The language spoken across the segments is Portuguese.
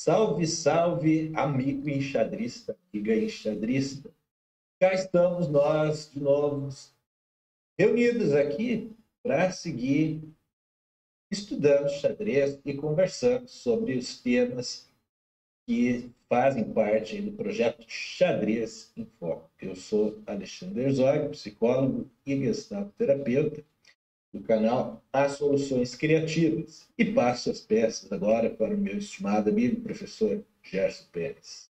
Salve, salve, amigo enxadrista, amiga enxadrista. Cá estamos nós de novo, reunidos aqui para seguir estudando xadrez e conversando sobre os temas que fazem parte do projeto Xadrez em Foco. Eu sou Alexandre Herzog, psicólogo e gestaltoterapeuta do canal As Soluções Criativas, e passo as peças agora para o meu estimado amigo professor Gerson Pérez.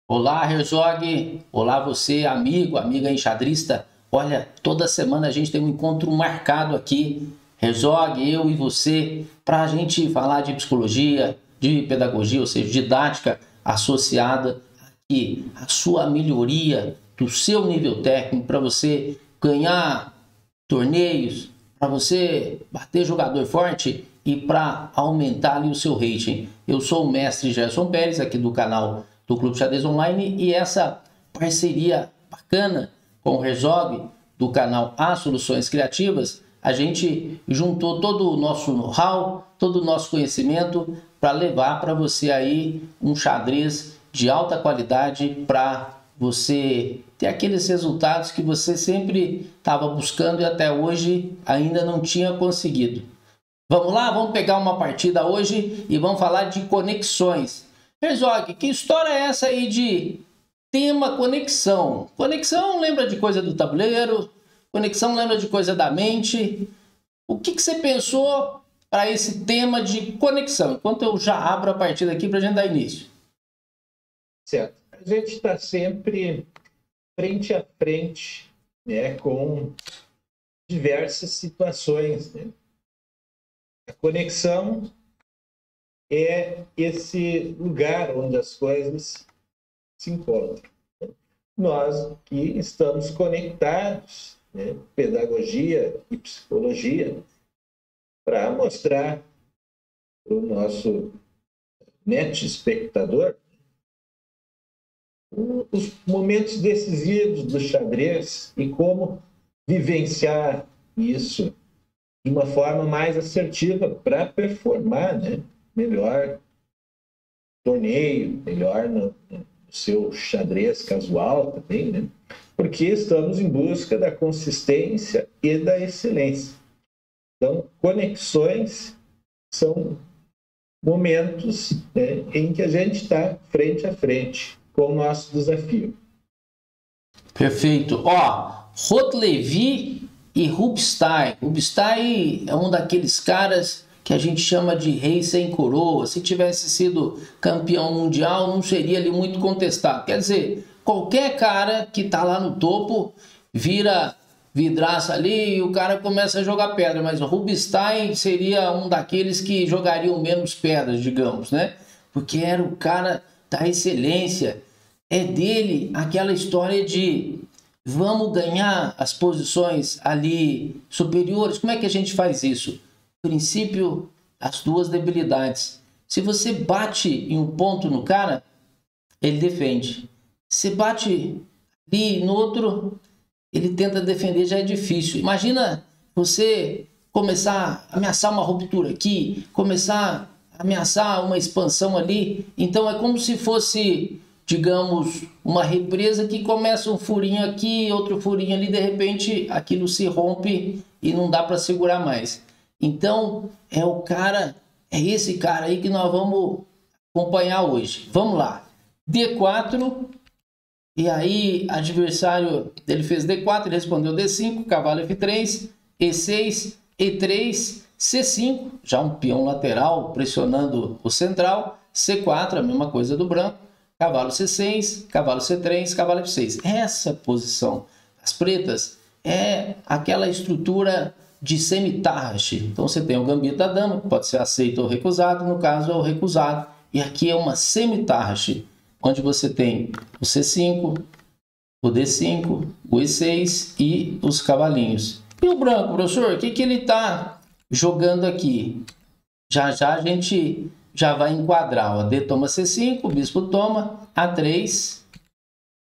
Olá, Herzog. Olá, você, amigo, amiga enxadrista. Olha, toda semana a gente tem um encontro marcado aqui, Herzog, eu e você, para a gente falar de psicologia, de pedagogia, ou seja, didática associada aqui à sua melhoria do seu nível técnico, para você ganhar torneios, para você bater jogador forte e para aumentar ali o seu rating. Eu sou o mestre Gerson Pérez, aqui do canal do Clube Xadrez Online, e essa parceria bacana com o Herzog do canal As Soluções Criativas, a gente juntou todo o nosso know-how, todo o nosso conhecimento para levar para você aí um xadrez de alta qualidade para você ter aqueles resultados que você sempre estava buscando e até hoje ainda não tinha conseguido. Vamos lá, vamos pegar uma partida hoje e vamos falar de conexões. Herzog, que história é essa aí de tema conexão? Conexão lembra de coisa do tabuleiro, conexão lembra de coisa da mente. O que você pensou para esse tema de conexão? Enquanto eu já abro a partida aqui para a gente dar início. Certo. A gente está sempre frente a frente, né, com diversas situações, né? A conexão é esse lugar onde as coisas se encontram. Nós que estamos conectados, né, pedagogia e psicologia, para mostrar para o nosso net espectador os momentos decisivos do xadrez e como vivenciar isso de uma forma mais assertiva para performar, né, melhor torneio, melhor no seu xadrez casual também, né? Porque estamos em busca da consistência e da excelência. Então, conexões são momentos, né, em que a gente está frente a frente com o nosso desafio. Perfeito. Ó, Rotlevi e Rubinstein. Rubinstein é um daqueles caras que a gente chama de rei sem coroa. Se tivesse sido campeão mundial, não seria ali muito contestado. Quer dizer, qualquer cara que está lá no topo vira vidraça ali e o cara começa a jogar pedra. Mas o Rubinstein seria um daqueles que jogariam menos pedras, digamos, né? Porque era o cara da excelência. É dele aquela história de vamos ganhar as posições ali superiores. Como é que a gente faz isso? Princípio, as duas debilidades. Se você bate em um ponto no cara, ele defende. Se bate ali no outro, ele tenta defender, já é difícil. Imagina você começar a ameaçar uma ruptura aqui, começar a ameaçar uma expansão ali. Então é como se fosse, digamos, uma represa que começa um furinho aqui, outro furinho ali, de repente aquilo se rompe e não dá para segurar mais. Então é esse cara aí que nós vamos acompanhar hoje. Vamos lá. D4, e aí adversário dele fez D4, ele respondeu D5, cavalo F3, E6, E3, C5, já um peão lateral pressionando o central, C4, a mesma coisa do branco, cavalo C6, cavalo C3, cavalo F6. Essa posição das pretas é aquela estrutura de semi-tarrasch. Então você tem o gambito da dama, que pode ser aceito ou recusado, no caso é o recusado, e aqui é uma semi-tarrasch, onde você tem o C5, o D5, o E6 e os cavalinhos. E o branco, professor, o que ele está jogando aqui? Já já a gente já vai enquadrar, ó. D toma C5, bispo toma, A3,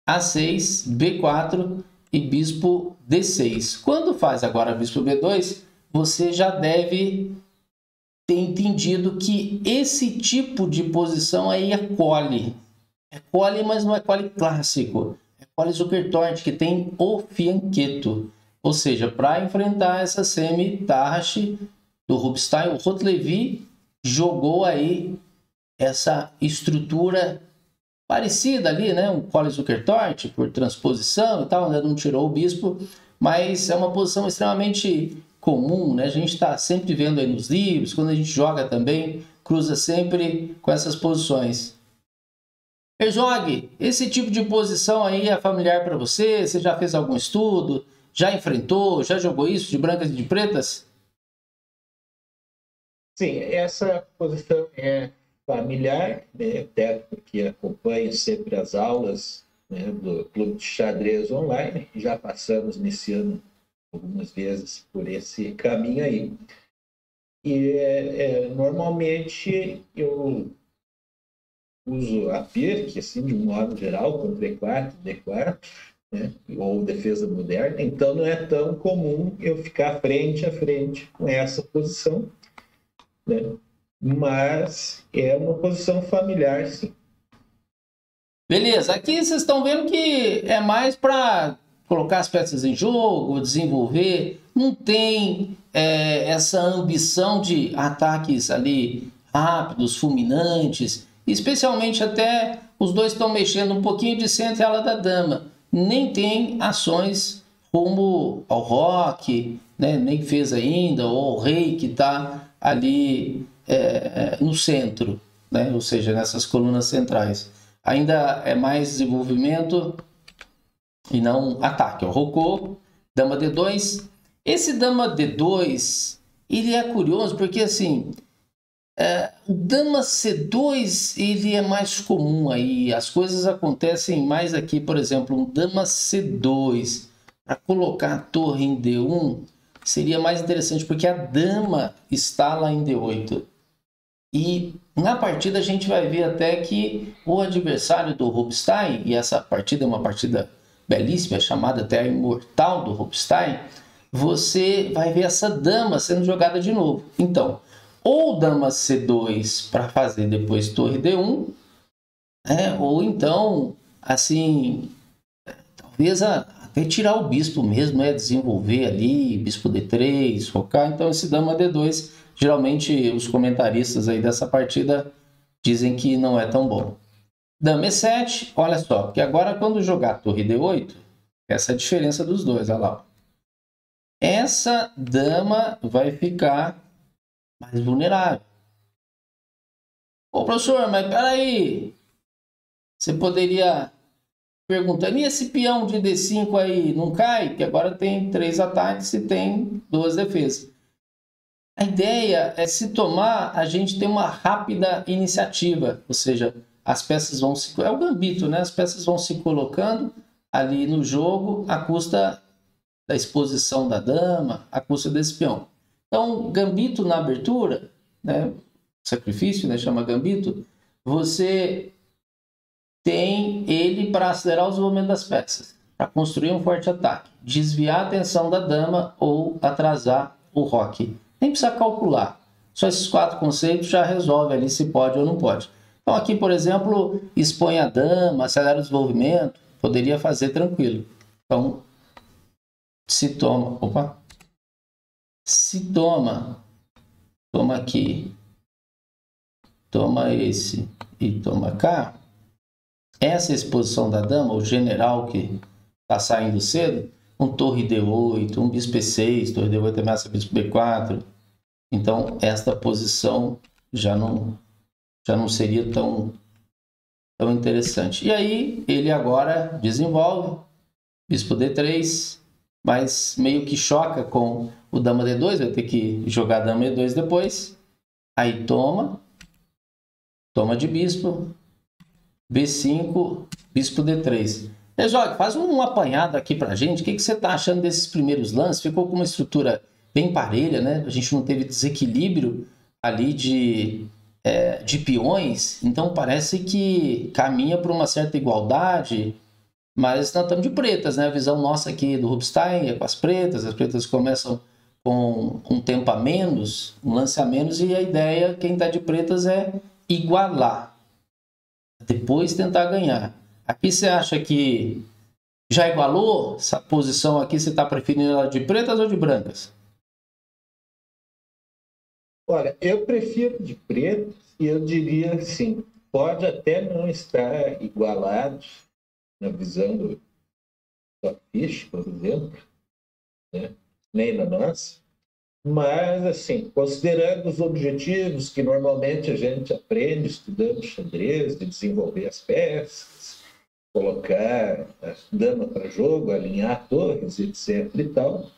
A6, B4 e bispo D6. Quando faz agora bispo B2, você já deve tem entendido que esse tipo de posição aí é quali. É quali, mas não é quali clássico. É quali Zukertort, que tem o fianqueto. Ou seja, para enfrentar essa semi Tarrasch do Rubinstein, o Rotlevi jogou aí essa estrutura parecida ali, né? Um quali Zukertort por transposição e tal, ainda não tirou o bispo, mas é uma posição extremamente comum, né? A gente está sempre vendo aí nos livros, quando a gente joga também, cruza sempre com essas posições. Herzog, esse tipo de posição aí é familiar para você? Você já fez algum estudo? Já enfrentou? Já jogou isso de brancas e de pretas? Sim, essa posição é familiar, né? Até porque acompanho sempre as aulas, né, do Clube de Xadrez Online. Já passamos nesse ano algumas vezes por esse caminho aí. E normalmente eu uso a PIRC, assim, de um modo geral, com D4, D4, né, ou defesa moderna, então não é tão comum eu ficar frente a frente com essa posição, né? Mas é uma posição familiar, sim. Beleza, aqui vocês estão vendo que é mais para colocar as peças em jogo, desenvolver, não tem essa ambição de ataques ali rápidos, fulminantes, especialmente até os dois estão mexendo um pouquinho de centro e ala da dama, nem tem ações rumo ao roque, né? Nem fez ainda, ou ao rei que está ali no centro, né? Ou seja, nessas colunas centrais. Ainda é mais desenvolvimento e não ataque. O Rocô, dama D2. Esse dama D2, ele é curioso porque assim, o dama C2 ele é mais comum aí. As coisas acontecem mais aqui, por exemplo, um dama C2 para colocar a torre em D1 seria mais interessante porque a dama está lá em D8. E na partida a gente vai ver até que o adversário do Rubinstein, e essa partida é uma partida belíssima, chamada até a imortal do Rubinstein, você vai ver essa dama sendo jogada de novo. Então, ou dama C2 para fazer depois torre D1, ou então, assim, talvez até tirar o bispo mesmo, desenvolver ali, bispo D3, focar. Então esse dama D2, geralmente os comentaristas aí dessa partida dizem que não é tão bom. Dama E7, olha só, porque agora quando jogar torre D8, essa é a diferença dos dois, olha lá. Essa dama vai ficar mais vulnerável. Ô professor, mas peraí, você poderia perguntando, e esse peão de D5 aí não cai? Que agora tem 3 ataques e tem 2 defesas. A ideia é se tomar, a gente tem uma rápida iniciativa, ou seja, as peças vão se... É o gambito, né? As peças vão se colocando ali no jogo à custa da exposição da dama, à custa desse peão. Então, gambito na abertura, né? Sacrifício, né? Chama gambito, você tem ele para acelerar o desenvolvimento das peças, para construir um forte ataque, desviar a atenção da dama ou atrasar o roque. Nem precisa calcular. Só esses 4 conceitos já resolve ali se pode ou não pode. Então aqui, por exemplo, expõe a dama, acelera o desenvolvimento, poderia fazer tranquilo. Então, se toma aqui, toma esse e toma cá, essa exposição da dama, o general que está saindo cedo, um torre D8, um bispo E6, torre D8 ameaça bispo B4. Então, esta posição já não seria tão interessante. E aí, ele agora desenvolve bispo D3, mas meio que choca com o dama D2, vai ter que jogar dama E2 depois. Aí toma de bispo, B5, bispo D3. Herzog, faz um apanhado aqui pra gente. O que você está achando desses primeiros lances? Ficou com uma estrutura bem parelha, né? A gente não teve desequilíbrio ali de peões, então parece que caminha para uma certa igualdade, mas nós estamos de pretas, né? A visão nossa aqui do Rubinstein é com as pretas começam com um tempo a menos, um lance a menos, e a ideia, quem está de pretas, é igualar. Depois tentar ganhar. Aqui você acha que já igualou essa posição aqui? Você está preferindo ela de pretas ou de brancas? Olha, eu prefiro de pretas e eu diria assim, pode até não estar igualado na visão do Fish, por exemplo, né? Nem na nossa, mas assim, considerando os objetivos que normalmente a gente aprende estudando xadrez, de desenvolver as peças, colocar a dama para jogo, alinhar torres, etc e tal,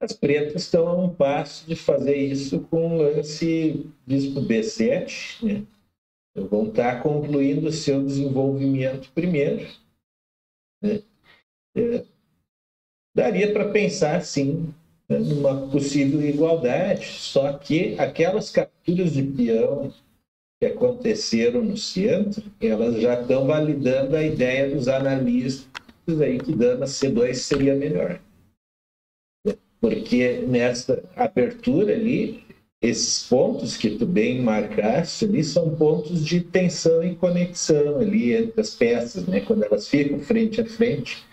as pretas estão a um passo de fazer isso com o lance bispo B7, né? Vão estar concluindo o seu desenvolvimento primeiro, né? Daria para pensar, sim, né, numa possível igualdade, só que aquelas capturas de peão que aconteceram no centro, elas já estão validando a ideia dos analistas aí que dama C2 seria melhor. Porque nessa abertura ali, esses pontos que tu bem marcaste ali são pontos de tensão e conexão ali entre as peças, né? Quando elas ficam frente a frente.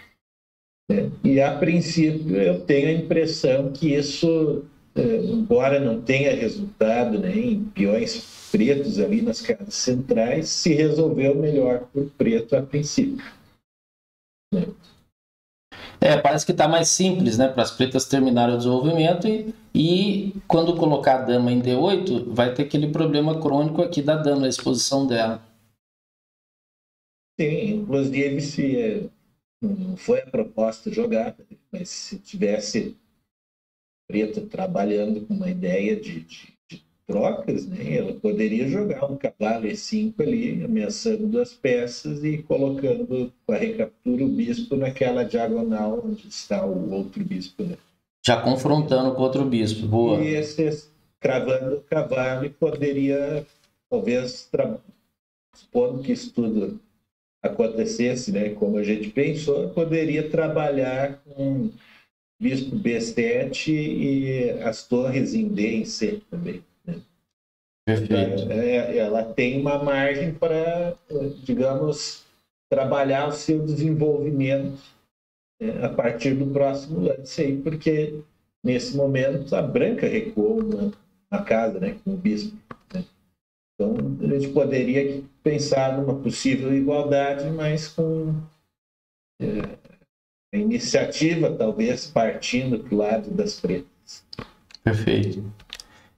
Né? E a princípio eu tenho a impressão que isso, embora não tenha resultado, né, em peões pretos ali nas casas centrais, se resolveu melhor por preto a princípio. Né? Parece que está mais simples, né, para as pretas terminarem o desenvolvimento e quando colocar a dama em D8, vai ter aquele problema crônico aqui da dama, a exposição dela. Sim, inclusive se não foi a proposta jogada, mas se tivesse preta trabalhando com uma ideia de trocas, né, ela poderia jogar um cavalo E5 ali, ameaçando duas peças e colocando com a recaptura o bispo naquela diagonal onde está o outro bispo. Né? Já confrontando com outro bispo, boa. E esse cravando o cavalo e poderia, talvez, supondo que isso tudo acontecesse, né, como a gente pensou, poderia trabalhar com bispo B7 e as torres em D em C também. Né? Perfeito. Ela tem uma margem para, digamos, trabalhar o seu desenvolvimento, né, a partir do próximo lance aí, porque nesse momento a branca recuou na casa, né, com o bispo. Né? Então a gente poderia pensar numa possível igualdade, mas com a iniciativa talvez partindo do lado das pretas. Perfeito.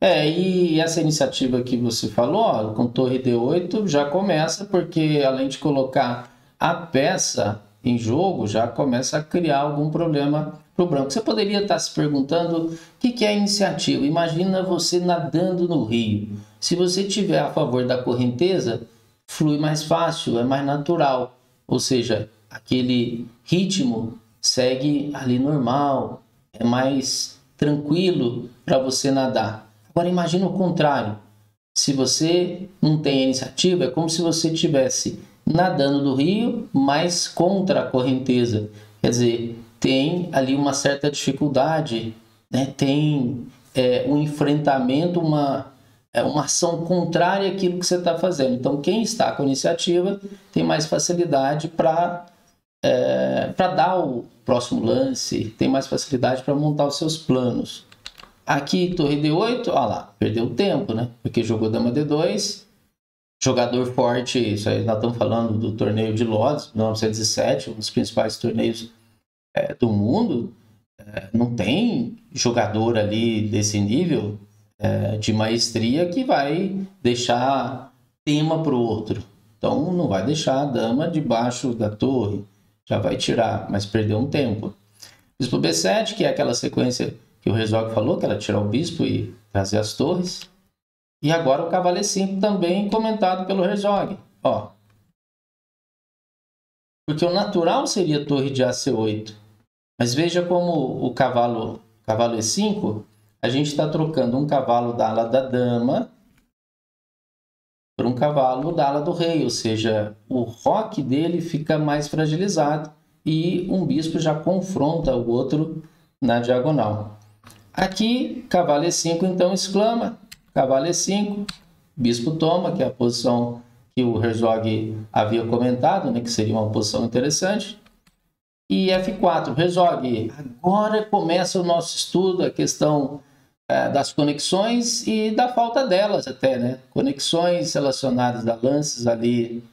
E essa iniciativa que você falou, ó, com torre D8, já começa, porque além de colocar a peça em jogo, já começa a criar algum problema para o branco. Você poderia estar se perguntando o que é a iniciativa. Imagina você nadando no rio. Se você tiver a favor da correnteza, flui mais fácil, é mais natural. Ou seja, aquele ritmo segue ali normal, é mais tranquilo para você nadar. Agora imagina o contrário. Se você não tem iniciativa, é como se você estivesse nadando no rio, mas contra a correnteza. Quer dizer, tem ali uma certa dificuldade, né? Tem um enfrentamento, uma ação contrária àquilo que você está fazendo. Então, quem está com iniciativa tem mais facilidade para dar o próximo lance, tem mais facilidade para montar os seus planos. Aqui, torre D8, olha lá, perdeu tempo, né? Porque jogou dama D2, jogador forte, isso aí nós estamos falando do torneio de Lodz, 1907, um dos principais torneios do mundo. Não tem jogador ali desse nível de maestria que vai deixar tema para o outro. Então, não vai deixar a dama debaixo da torre, já vai tirar, mas perdeu um tempo. Bispo B7, que é aquela sequência que o Herzog falou, que ela tirar o bispo e trazer as torres. E agora o cavalo E5 também comentado pelo Herzog. Ó. Porque o natural seria torre de AC8. Mas veja como o cavalo E5, a gente está trocando um cavalo da ala da dama por um cavalo da ala do rei. Ou seja, o roque dele fica mais fragilizado e um bispo já confronta o outro na diagonal. Aqui, cavalo E5, então exclama, cavalo E5, bispo toma, que é a posição que o Herzog havia comentado, né, que seria uma posição interessante. E F4, Herzog, agora começa o nosso estudo, a questão das conexões e da falta delas até, né? Conexões relacionadas a lances ali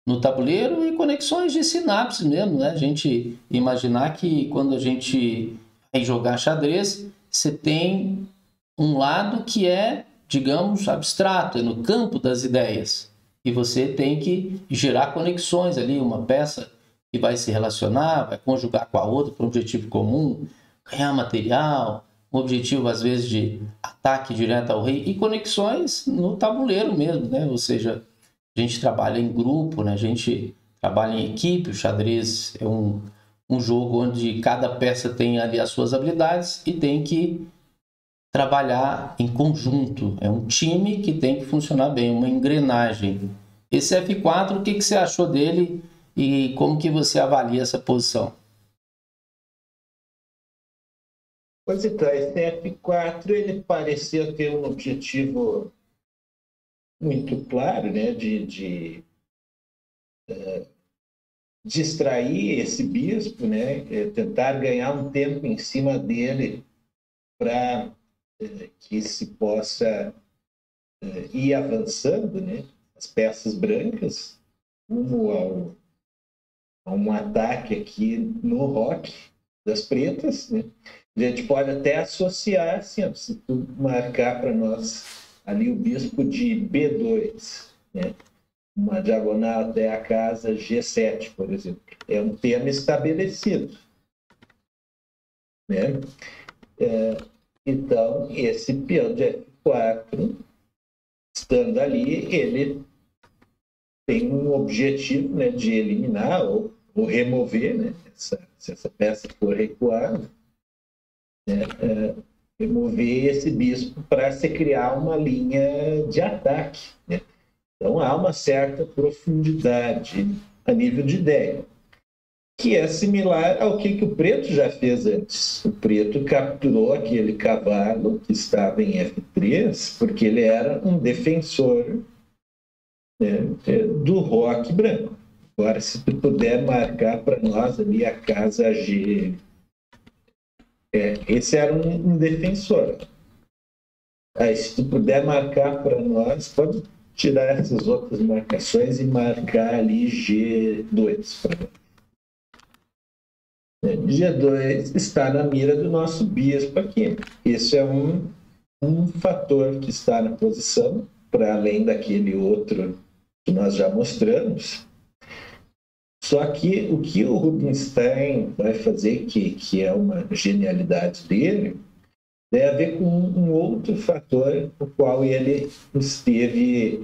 no tabuleiro e conexões de sinapses mesmo, né? A gente imaginar que quando a gente vai jogar xadrez, você tem um lado que é, digamos, abstrato, é no campo das ideias. E você tem que gerar conexões ali, uma peça que vai se relacionar, vai conjugar com a outra para um objetivo comum, ganhar material, um objetivo às vezes de ataque direto ao rei e conexões no tabuleiro mesmo, né? Ou seja, a gente trabalha em grupo, né? A gente trabalha em equipe, o xadrez é um jogo onde cada peça tem ali as suas habilidades e tem que trabalhar em conjunto. É um time que tem que funcionar bem, uma engrenagem. Esse F4, o que você achou dele e como que você avalia essa posição? Pois então, esse F4 ele parecia ter um objetivo muito claro, né, de distrair esse bispo, né, tentar ganhar um tempo em cima dele para que se possa ir avançando, né, as peças brancas rumo a um ataque aqui no rock das pretas, né? A gente pode até associar, assim, ó, se tu marcar para nós ali o bispo de B2, né? Uma diagonal até a casa G7, por exemplo. É um tema estabelecido, né? Então, esse peão de F4, estando ali, ele tem um objetivo, né, de eliminar ou remover, né, se essa peça for recuada, né, remover esse bispo para se criar uma linha de ataque, né? Então há uma certa profundidade a nível de ideia, que é similar ao que o preto já fez antes. O preto capturou aquele cavalo que estava em F3 porque ele era um defensor, né, do roque branco. Agora, se tu puder marcar para nós ali a casa G, esse era um defensor. Aí, se tu puder marcar para nós, pode tirar essas outras marcações e marcar ali G2 para nós. G2 está na mira do nosso bispo aqui. Esse é um fator que está na posição, para além daquele outro que nós já mostramos. Só que o que o Rubinstein vai fazer, que é uma genialidade dele, tem a ver com um outro fator o qual ele esteve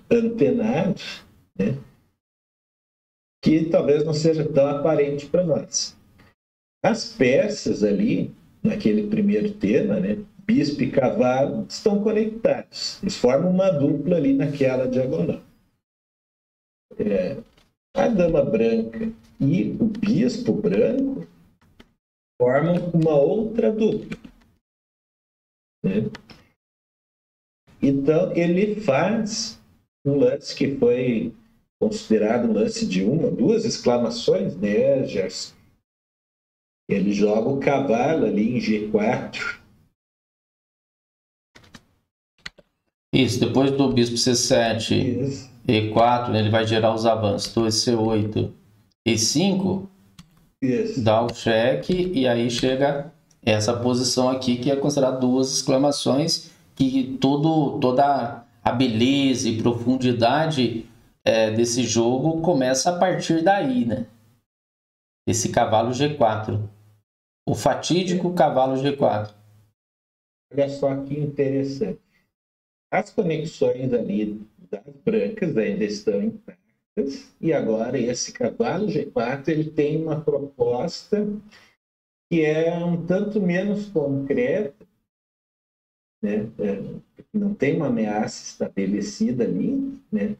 antenado, né? Que talvez não seja tão aparente para nós. As peças ali, naquele primeiro tema, né, bispo e cavalo, estão conectados. Eles formam uma dupla ali naquela diagonal. A dama branca e o bispo branco formam uma outra dupla, né? Então, ele faz um lance que foi considerado um lance de uma, duas exclamações, né, Gerson? Ele joga o cavalo ali em G4. Isso, depois do bispo C7 Isso. E4, né, ele vai gerar os avanços. Então, C8 E5, Isso. dá o cheque e aí chega essa posição aqui que é considerada duas exclamações, que toda a beleza e profundidade desse jogo começa a partir daí, né? Esse cavalo G4. O fatídico cavalo G4. Olha só que interessante. As conexões ali das brancas ainda estão intactas, e agora esse cavalo G4 ele tem uma proposta que é um tanto menos concreta, né? Não tem uma ameaça estabelecida ali, né?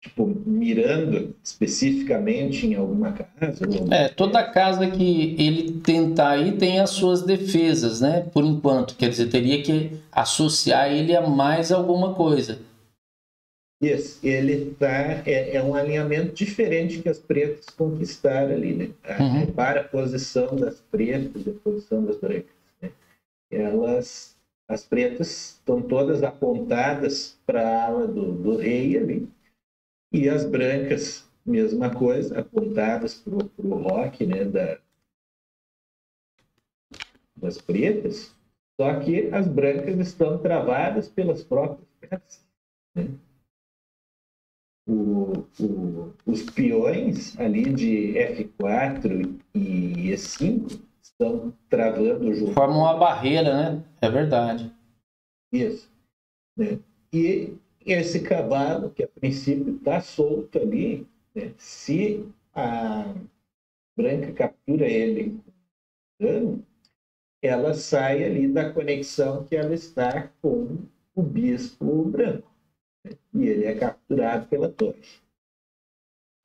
tipo, mirando especificamente em alguma casa? Toda casa que ele tentar ir tem as suas defesas, né? Por enquanto, quer dizer, teria que associar ele a mais alguma coisa. Isso, ele é um alinhamento diferente que as pretas conquistaram ali, né? Para a posição das pretas e a posição das brancas, né? As pretas estão todas apontadas para a ala do rei ali, e as brancas, mesma coisa, apontadas para o roque, né, das pretas, só que as brancas estão travadas pelas próprias peças, né? Os peões ali de F4 e E5 estão travando o jogo. Forma uma barreira, né? É verdade. Isso, né? E esse cavalo, que a princípio está solto ali, né? Se a branca captura ele, ela sai ali da conexão que ela está com o bispo branco, né? E ele é capturado pela torre,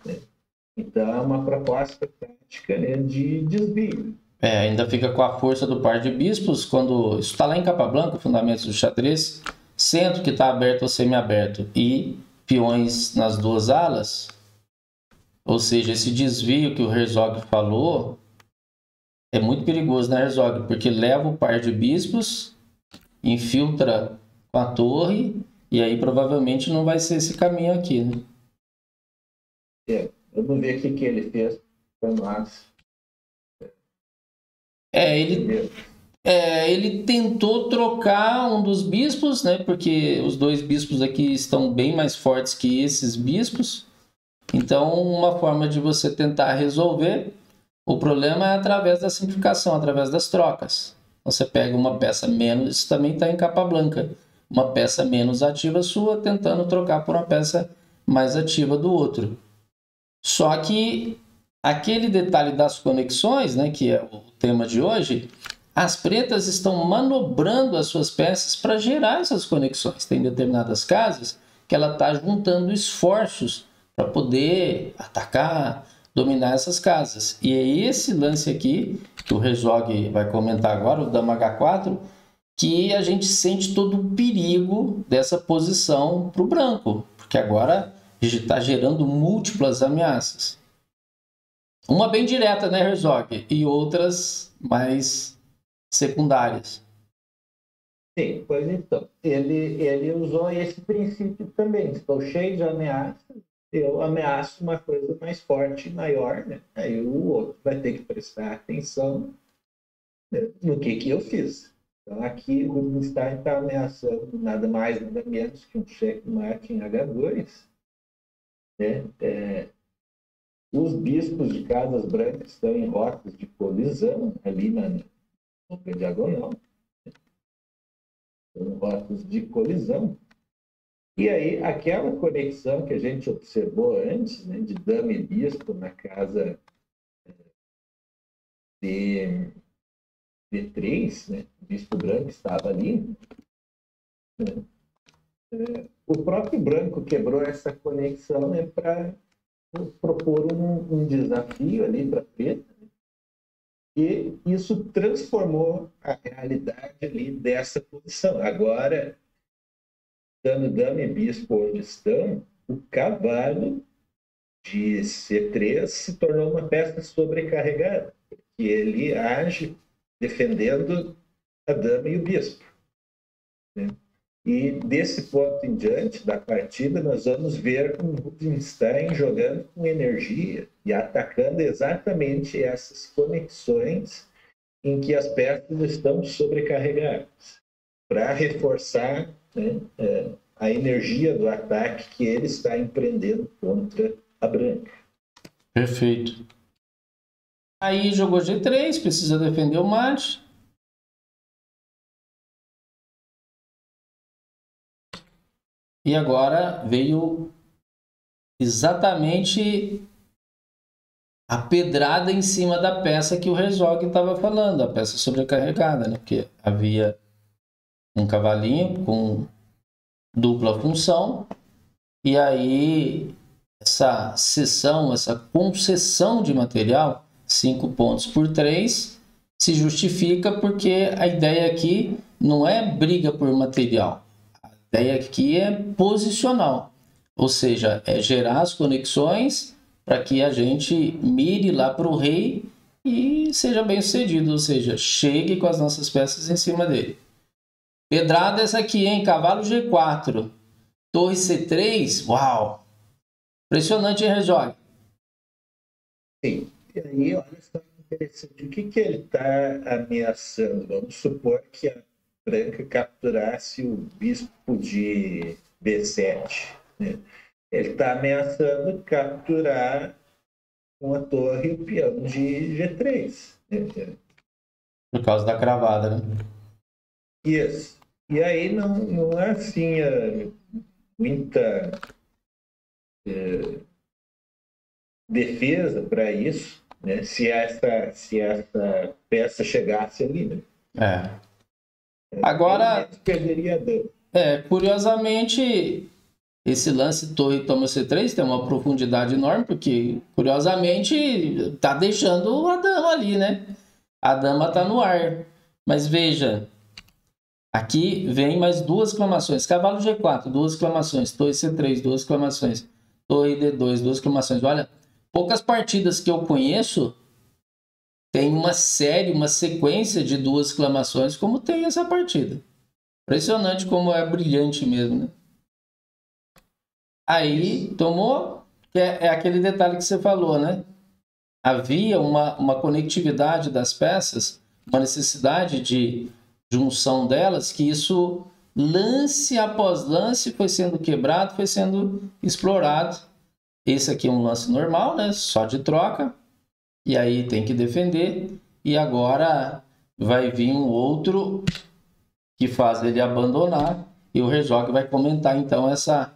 né? Então é uma proposta tática, né, de desvio. Ainda fica com a força do par de bispos, quando isso está lá em Capablanca, Fundamentos do Xadrez, centro que está aberto ou semiaberto e peões nas duas alas, ou seja, esse desvio que o Herzog falou é muito perigoso, né, Herzog? Porque leva o par de bispos, infiltra com a torre, e aí provavelmente não vai ser esse caminho aqui, né? Vamos ver o que ele fez para nós. Ele tentou trocar um dos bispos, né? Porque os dois bispos aqui estão bem mais fortes que esses bispos. Então, uma forma de você tentar resolver o problema é através da simplificação, através das trocas. Você pega uma peça menos, isso também está em Capablanca, uma peça menos ativa sua, tentando trocar por uma peça mais ativa do outro. Só que aquele detalhe das conexões, né, que é o tema de hoje, as pretas estão manobrando as suas peças para gerar essas conexões. Tem determinadas casas que ela está juntando esforços para poder atacar, dominar essas casas. E é esse lance aqui, que o Herzog vai comentar agora, o Dama H4, que a gente sente todo o perigo dessa posição para o branco, porque agora está gerando múltiplas ameaças. Uma bem direta, né, Herzog? E outras mais secundárias. Sim, pois então. Ele usou esse princípio também. Estou cheio de ameaças, eu ameaço uma coisa mais forte e maior, né? Aí o outro vai ter que prestar atenção, né, no que eu fiz. Então aqui o Rubinstein está ameaçando nada mais, nada menos que um checkmate em H2, né? Os bispos de casas brancas estão em rotas de colisão ali na diagonal, né? São rotas de colisão. E aí, aquela conexão que a gente observou antes, né, de dama e bispo na casa de D3, né, o bispo branco estava ali, né, o próprio branco quebrou essa conexão, né, para propor um desafio ali para a preta, né, e isso transformou a realidade ali dessa posição. Agora, dama e bispo onde estão, o cavalo de C3 se tornou uma peça sobrecarregada, porque ele age defendendo a dama e o bispo, né? E desse ponto em diante da partida, nós vamos ver o Rubinstein jogando com energia e atacando exatamente essas conexões em que as peças estão sobrecarregadas, para reforçar, né, a energia do ataque que ele está empreendendo contra a branca. Perfeito. Aí jogou G3, precisa defender o mate. E agora veio exatamente a pedrada em cima da peça que o Herzog estava falando, a peça sobrecarregada, né? Porque havia um cavalinho com dupla função, e aí essa cessão, essa concessão de material, 5 pontos por 3, se justifica porque a ideia aqui não é briga por material. A ideia aqui é posicional, ou seja, é gerar as conexões para que a gente mire lá para o rei e seja bem sucedido, ou seja, chegue com as nossas peças em cima dele. Pedrada essa aqui, hein? Cavalo G4, torre C3, uau! Impressionante, hein, Rejogue? Sim. E aí, olha só que interessante. O que ele está ameaçando? Vamos supor que a branca capturasse o bispo de B7. Né? Ele está ameaçando capturar com a torre e o peão de G3. Né? Por causa da cravada, né? Isso. E aí não é assim muita defesa para isso, né? Se essa peça chegasse ali, né? Agora, perderia dano. Curiosamente, esse lance torre toma C3 tem uma profundidade enorme, porque, curiosamente, está deixando a dama ali, né? A dama está no ar. Mas veja, aqui vem mais 2 exclamações. Cavalo G4, 2 exclamações. Torre C3, 2 exclamações. Torre D2, 2 exclamações. Olha, poucas partidas que eu conheço tem uma série, uma sequência de 2 exclamações, como tem essa partida. Impressionante como é brilhante mesmo, né? Aí tomou, é aquele detalhe que você falou, né? Havia uma conectividade das peças, uma necessidade de junção delas, que isso, lance após lance, foi sendo quebrado, foi sendo explorado. Esse aqui é um lance normal, né? Só de troca. E aí tem que defender. E agora vai vir um outro que faz ele abandonar. E o Rejogue vai comentar, então, essa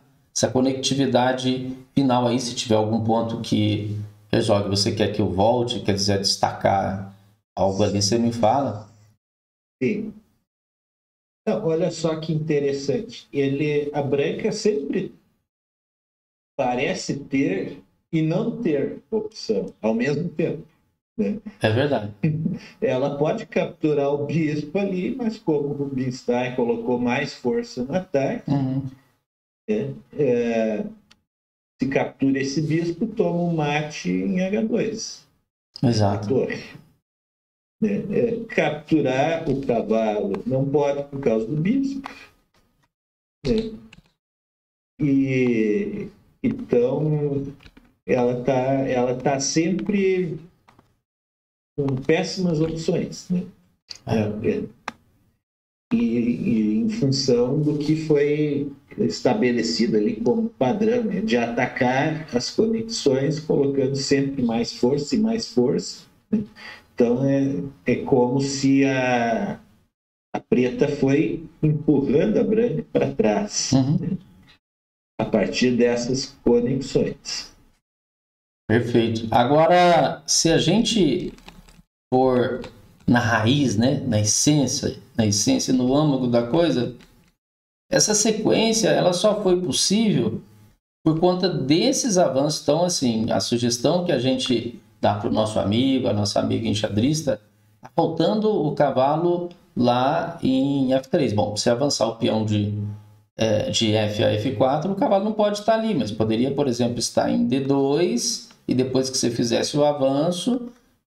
conectividade final aí, se tiver algum ponto que, Rejogue, você quer que eu volte, quer dizer destacar algo ali, você me fala. Sim. Então, olha só que interessante. A branca sempre parece ter e não ter opção ao mesmo tempo. Né? É verdade. Ela pode capturar o bispo ali, mas como o Rubinstein colocou mais força no ataque, se captura esse bispo, toma um mate em H2. Exato. Capturar o cavalo não pode por causa do bispo. E então ela tá sempre com péssimas opções, né? E em função do que foi estabelecido ali como padrão, né? De atacar as conexões, colocando sempre mais força e mais força. Né? Então é como se a preta foi empurrando a branca para trás, né? A partir dessas conexões. Perfeito. Agora, se a gente for na raiz, né, na essência, no âmago da coisa, essa sequência ela só foi possível por conta desses avanços. Então, assim, a sugestão que a gente dá para o nosso amigo, a nossa amiga enxadrista, tá faltando o cavalo lá em F3. Bom, se avançar o peão de F a F4, o cavalo não pode estar ali, mas poderia, por exemplo, estar em D2 e depois que você fizesse o avanço,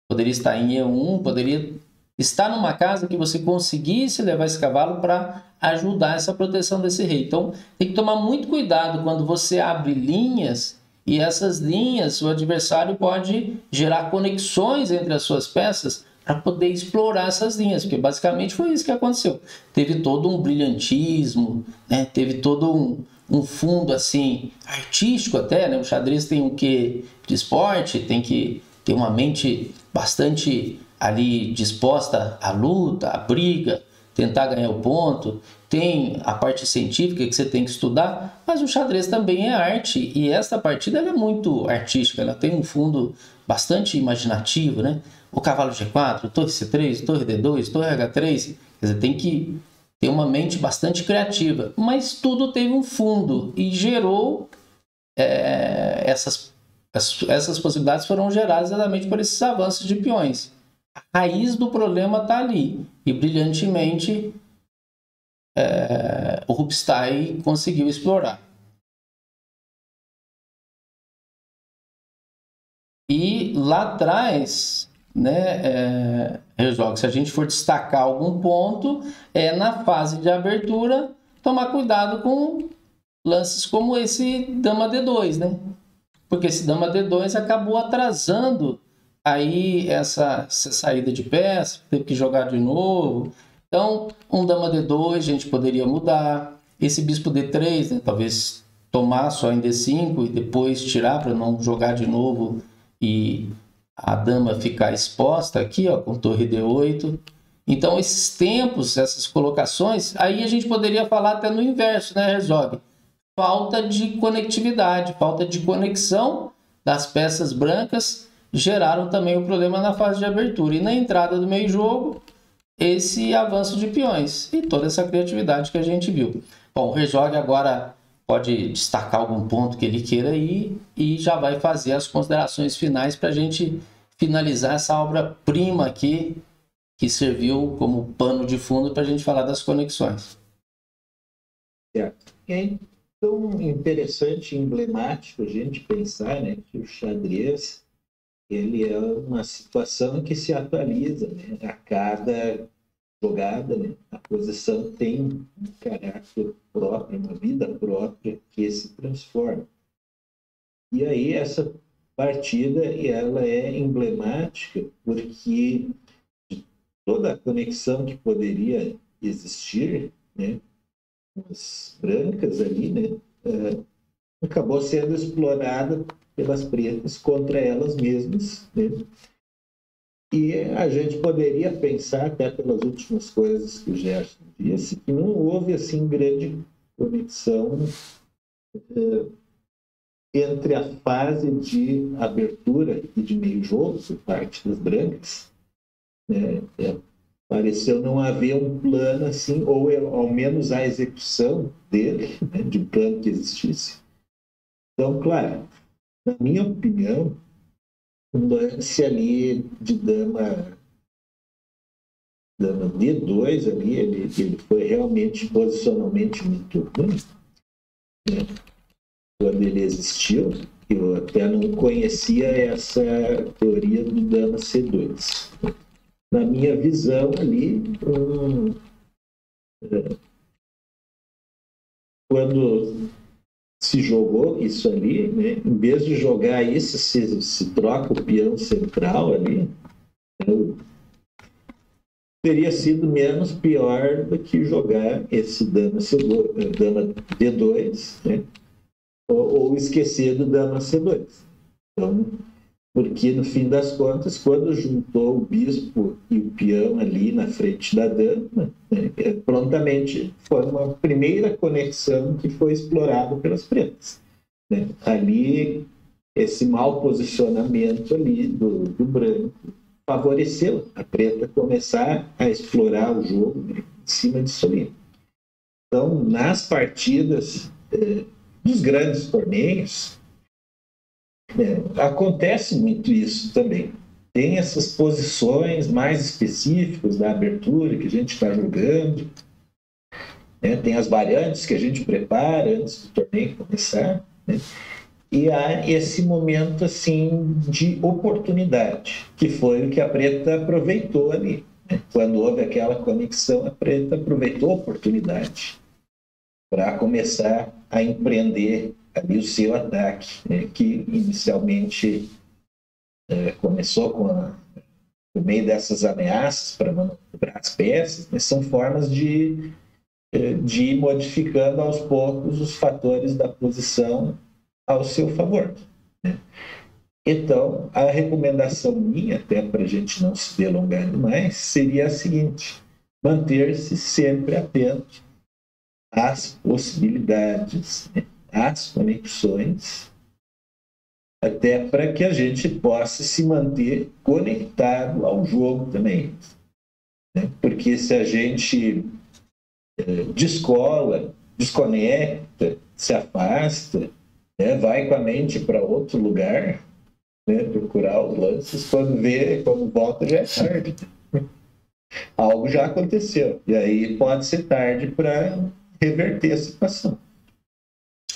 poderia estar em E1, poderia estar numa casa que você conseguisse levar esse cavalo para ajudar essa proteção desse rei. Então, tem que tomar muito cuidado quando você abre linhas e essas linhas, o adversário pode gerar conexões entre as suas peças para poder explorar essas linhas, porque basicamente foi isso que aconteceu. Teve todo um brilhantismo, né? Teve todo um fundo assim artístico até, né? O xadrez tem um quê de esporte, tem que ter uma mente bastante ali disposta à luta, à briga, tentar ganhar o ponto. Tem a parte científica que você tem que estudar, mas o xadrez também é arte, e esta partida ela é muito artística, ela tem um fundo bastante imaginativo, né? O cavalo G4, torre C3, torre D2, torre H3, quer dizer, tem que ter uma mente bastante criativa, mas tudo teve um fundo e gerou essas possibilidades foram geradas exatamente por esses avanços de peões. A raiz do problema está ali, e brilhantemente o Rubinstein conseguiu explorar. E lá atrás, né, se a gente for destacar algum ponto, na fase de abertura, tomar cuidado com lances como esse dama D2, né? Porque esse dama D2 acabou atrasando aí essa saída de peça, teve que jogar de novo. Então, um dama D2 a gente poderia mudar. Esse bispo D3, né, talvez tomar só em D5 e depois tirar para não jogar de novo e a dama ficar exposta aqui, ó, com torre D8. Então, esses tempos, essas colocações, aí a gente poderia falar até no inverso, né, Herzog? Falta de conectividade, falta de conexão das peças brancas geraram também o problema na fase de abertura. E na entrada do meio-jogo, esse avanço de peões e toda essa criatividade que a gente viu. Bom, o Herzog agora pode destacar algum ponto que ele queira aí e já vai fazer as considerações finais para a gente finalizar essa obra-prima aqui, que serviu como pano de fundo para a gente falar das conexões. Certo. É tão interessante e emblemático a gente pensar, né, que o xadrez ele é uma situação que se atualiza, né, a cada jogada, né, a posição tem um caráter próprio, uma vida própria que se transforma. E aí essa partida ela é emblemática porque toda a conexão que poderia existir, né, as brancas ali, né, acabou sendo explorada pelas pretas contra elas mesmas, né? E a gente poderia pensar, até pelas últimas coisas que o Gerson disse, que não houve assim grande conexão entre a fase de abertura e de meio jogo por parte das brancas, né? Pareceu não haver um plano assim, ou ao menos a execução dele, né, de um plano que existisse. Então, claro, na minha opinião, um lance ali de dama D2 ali, ele foi realmente posicionalmente muito ruim, né? Quando ele existiu. Eu até não conhecia essa teoria do dama C2. Na minha visão ali, quando se jogou isso ali, né, em vez de jogar isso, se troca o peão central ali, né, teria sido menos pior do que jogar esse dama D2, né, ou esquecer do dama C2. Então, porque no fim das contas, quando juntou o bispo e o peão ali na frente da dama, né, prontamente foi uma primeira conexão que foi explorada pelas pretas, né? Ali, esse mau posicionamento ali do branco favoreceu a preta começar a explorar o jogo, né, em cima disso ali. Então, nas partidas dos grandes torneios, acontece muito isso também. Tem essas posições mais específicas da abertura que a gente está jogando, né? Tem as variantes que a gente prepara antes do torneio começar, né? E há esse momento assim de oportunidade, que foi o que a preta aproveitou ali, né? Quando houve aquela conexão, a preta aproveitou a oportunidade para começar a empreender ali o seu ataque, né, que inicialmente começou por meio dessas ameaças para manobrar as peças, né, são formas de ir modificando aos poucos os fatores da posição ao seu favor, né? Então, a recomendação minha, até para a gente não se delongar demais, seria a seguinte: manter-se sempre atento às possibilidades, né, às conexões, até para que a gente possa se manter conectado ao jogo também, né? Porque se a gente descola, desconecta, se afasta, né? Vai com a mente para outro lugar, né? Procurar os lances, quando volta já é tarde. Algo já aconteceu. E aí pode ser tarde para reverter a situação.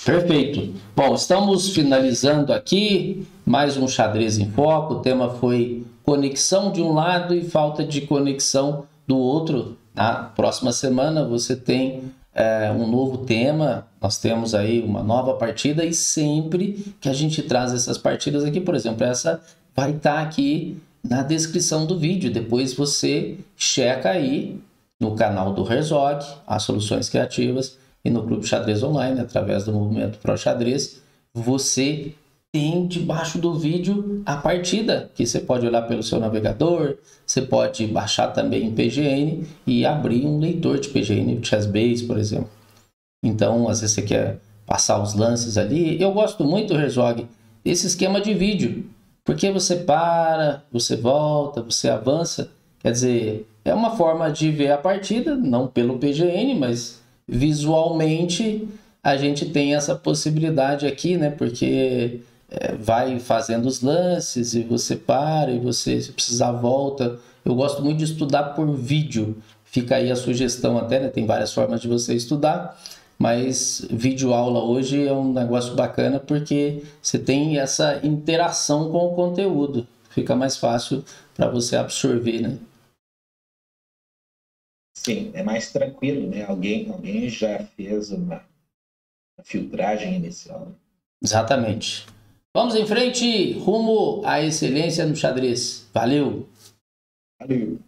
Perfeito. Bom, estamos finalizando aqui mais um Xadrez em Foco. O tema foi conexão de um lado e falta de conexão do outro. Na próxima semana você tem um novo tema. Nós temos aí uma nova partida e sempre que a gente traz essas partidas aqui, por exemplo, essa vai estar aqui na descrição do vídeo. Depois você checa aí no canal do Herzog, as soluções criativas, e no Clube Xadrez Online, através do Movimento Pro Xadrez, você tem debaixo do vídeo a partida, que você pode olhar pelo seu navegador, você pode baixar também em PGN e abrir um leitor de PGN, Chessbase, por exemplo. Então, às vezes você quer passar os lances ali. Eu gosto muito, Herzog, desse esquema de vídeo, porque você para, você volta, você avança. Quer dizer, é uma forma de ver a partida, não pelo PGN, mas visualmente a gente tem essa possibilidade aqui, né? Porque vai fazendo os lances e você para e você, se precisar, volta. Eu gosto muito de estudar por vídeo. Fica aí a sugestão até, né? Tem várias formas de você estudar, mas vídeo aula hoje é um negócio bacana porque você tem essa interação com o conteúdo. Fica mais fácil para você absorver, né? Sim, é mais tranquilo, né? Alguém já fez uma filtragem inicial. Exatamente. Vamos em frente, rumo à excelência no xadrez. Valeu! Valeu!